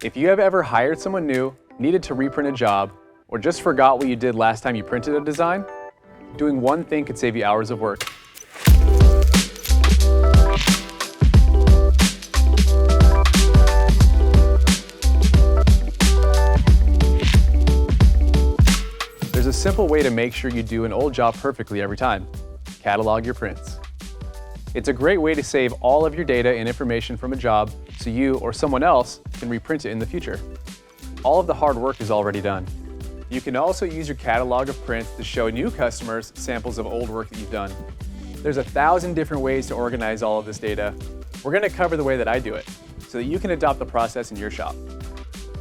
If you have ever hired someone new, needed to reprint a job, or just forgot what you did last time you printed a design, doing one thing could save you hours of work. There's a simple way to make sure you do an old job perfectly every time. Catalog your prints. It's a great way to save all of your data and information from a job so you or someone else can reprint it in the future. All of the hard work is already done. You can also use your catalog of prints to show new customers samples of old work that you've done. There's 1,000 different ways to organize all of this data. We're going to cover the way that I do it so that you can adopt the process in your shop.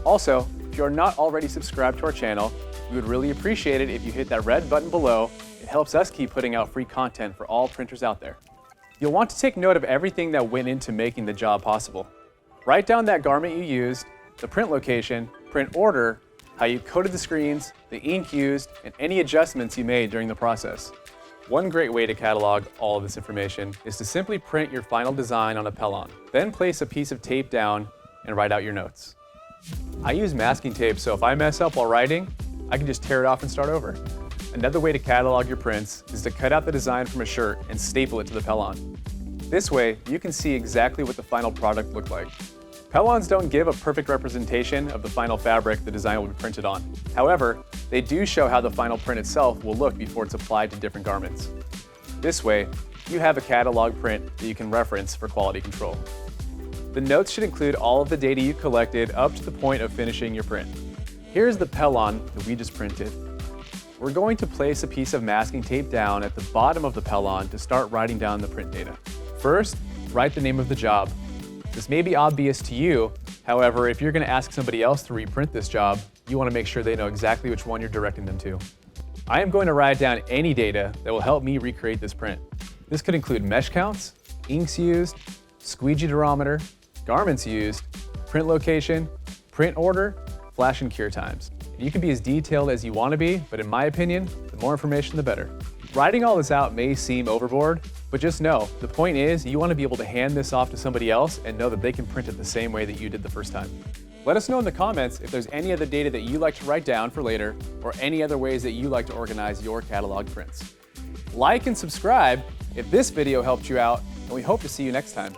Also, if you are not already subscribed to our channel, we would really appreciate it if you hit that red button below. It helps us keep putting out free content for all printers out there. You'll want to take note of everything that went into making the job possible. Write down that garment you used, the print location, print order, how you coated the screens, the ink used, and any adjustments you made during the process. One great way to catalog all of this information is to simply print your final design on a Pellon. Then place a piece of tape down and write out your notes. I use masking tape, so if I mess up while writing, I can just tear it off and start over. Another way to catalog your prints is to cut out the design from a shirt and staple it to the Pellon. This way, you can see exactly what the final product looked like. Pellons don't give a perfect representation of the final fabric the design will be printed on. However, they do show how the final print itself will look before it's applied to different garments. This way, you have a catalog print that you can reference for quality control. The notes should include all of the data you collected up to the point of finishing your print. Here's the Pellon that we just printed. We're going to place a piece of masking tape down at the bottom of the Pellon to start writing down the print data. First, write the name of the job. This may be obvious to you, however, if you're going to ask somebody else to reprint this job, you want to make sure they know exactly which one you're directing them to. I am going to write down any data that will help me recreate this print. This could include mesh counts, inks used, squeegee durometer, garments used, print location, print order, flash and cure times. You can be as detailed as you want to be, but in my opinion, the more information, the better. Writing all this out may seem overboard, but just know, the point is you want to be able to hand this off to somebody else and know that they can print it the same way that you did the first time. Let us know in the comments if there's any other data that you like to write down for later, or any other ways that you like to organize your catalog prints. Like and subscribe if this video helped you out, and we hope to see you next time.